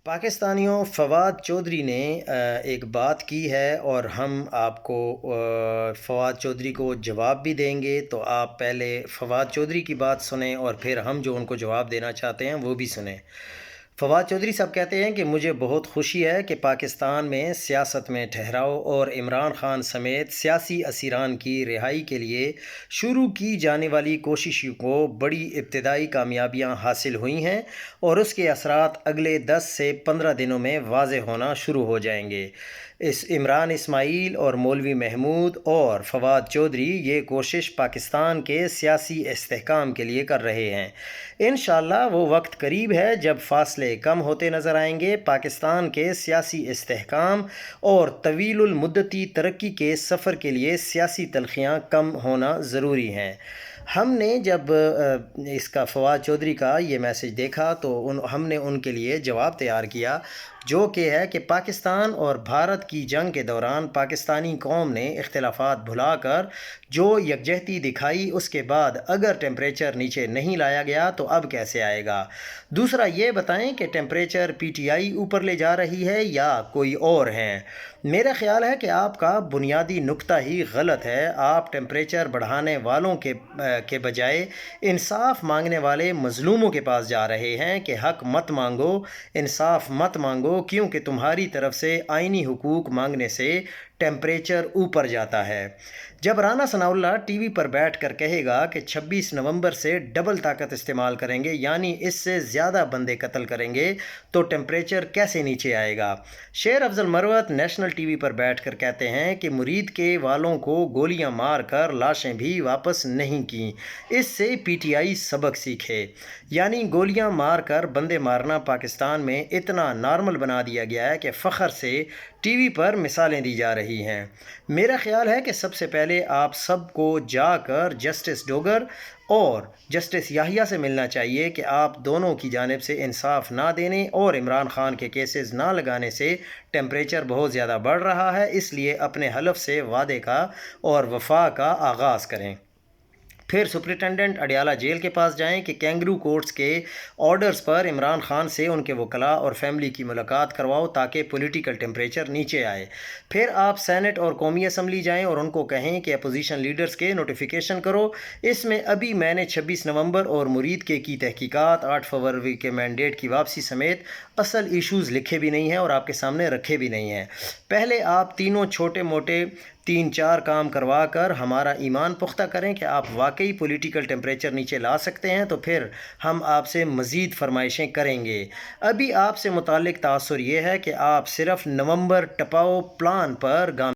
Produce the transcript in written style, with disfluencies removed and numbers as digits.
پاکستانیوں، فواد چودھری نے ایک بات کی ہے اور ہم آپ کو فواد چودھری کو جواب بھی دیں گے، تو آپ پہلے فواد چودھری کی بات سنیں اور پھر ہم جو ان کو جواب دینا چاہتے ہیں وہ بھی سنیں۔ فواد چودھری صاحب کہتے ہیں کہ مجھے بہت خوشی ہے کہ پاکستان میں سیاست میں ٹھہراؤ اور عمران خان سمیت سیاسی اسیران کی رہائی کے لیے شروع کی جانے والی کوششوں کو بڑی ابتدائی کامیابیاں حاصل ہوئی ہیں اور اس کے اثرات اگلے 10 سے 15 دنوں میں واضح ہونا شروع ہو جائیں گے۔ عمران اسماعیل اور مولوی محمود اور فواد چودھری یہ کوشش پاکستان کے سیاسی استحکام کے لیے کر رہے ہیں۔ انشاءاللہ وہ وقت قریب ہے جب فاصلے کم ہوتے نظر آئیں گے۔ پاکستان کے سیاسی استحکام اور طویل المدتی ترقی کے سفر کے لیے سیاسی تلخیاں کم ہونا ضروری ہیں۔ ہم نے جب اس کا فواد چودھری کا یہ میسج دیکھا تو ہم نے ان کے لیے جواب تیار کیا، جو کہ ہے کہ پاکستان اور بھارت کی جنگ کے دوران پاکستانی قوم نے اختلافات بھلا کر جو یکجہتی دکھائی، اس کے بعد اگر ٹیمپریچر نیچے نہیں لایا گیا تو اب کیسے آئے گا؟ دوسرا یہ بتائیں کہ ٹیمپریچر پی ٹی آئی اوپر لے جا رہی ہے یا کوئی اور ہیں؟ میرا خیال ہے کہ آپ کا بنیادی نقطہ ہی غلط ہے۔ آپ ٹیمپریچر بڑھانے والوں کے بجائے انصاف مانگنے والے مظلوموں کے پاس جا رہے ہیں کہ حق مت مانگو، انصاف مت مانگو، کیونکہ تمہاری طرف سے آئینی حقوق مانگنے سے ٹیمپریچر اوپر جاتا ہے۔ جب رانا ثناء اللہ ٹی وی پر بیٹھ کر کہے گا کہ 26 نومبر سے ڈبل طاقت استعمال کریں گے، یعنی اس سے زیادہ بندے قتل کریں گے، تو ٹیمپریچر کیسے نیچے آئے گا؟ شیر افضل مروت نیشنل ٹی وی پر بیٹھ کر کہتے ہیں کہ مرید کے والوں کو گولیاں مار کر لاشیں بھی واپس نہیں کیں، اس سے پی ٹی آئی سبق سیکھے۔ یعنی گولیاں مار کر بندے مارنا پاکستان میں اتنا نارمل بنا دیا گیا ہے کہ فخر سے ٹی وی پر مثالیں دی جا رہی ہیں۔ میرا خیال ہے کہ سب سے پہلے آپ سب کو جا کر جسٹس ڈوگر اور جسٹس یحییٰ سے ملنا چاہیے کہ آپ دونوں کی جانب سے انصاف نہ دینے اور عمران خان کے کیسز نہ لگانے سے ٹیمپریچر بہت زیادہ بڑھ رہا ہے، اس لیے اپنے حلف سے وعدے کا اور وفا کا آغاز کریں۔ پھر سپرنٹنڈنٹ اڈیالہ جیل کے پاس جائیں کہ کینگرو کورٹس کے آرڈرز پر عمران خان سے ان کے وکلاء اور فیملی کی ملاقات کرواؤ تاکہ پولیٹیکل ٹیمپریچر نیچے آئے۔ پھر آپ سینٹ اور قومی اسمبلی جائیں اور ان کو کہیں کہ اپوزیشن لیڈرز کے نوٹیفیکیشن کرو۔ اس میں ابھی میں نے 26 نومبر اور مرید کے کی تحقیقات، 8 فروری کے مینڈیٹ کی واپسی سمیت اصل ایشوز لکھے بھی نہیں ہیں اور آپ کے سامنے رکھے بھی نہیں ہیں۔ پہلے آپ تینوں چھوٹے موٹے 3-4 کام کروا کر ہمارا ایمان پختہ کریں کہ آپ واقعی پولیٹیکل ٹیمپریچر نیچے لا سکتے ہیں، تو پھر ہم آپ سے مزید فرمائشیں کریں گے۔ ابھی آپ سے متعلق تاثر یہ ہے کہ آپ صرف نومبر ٹپاؤ پلان پر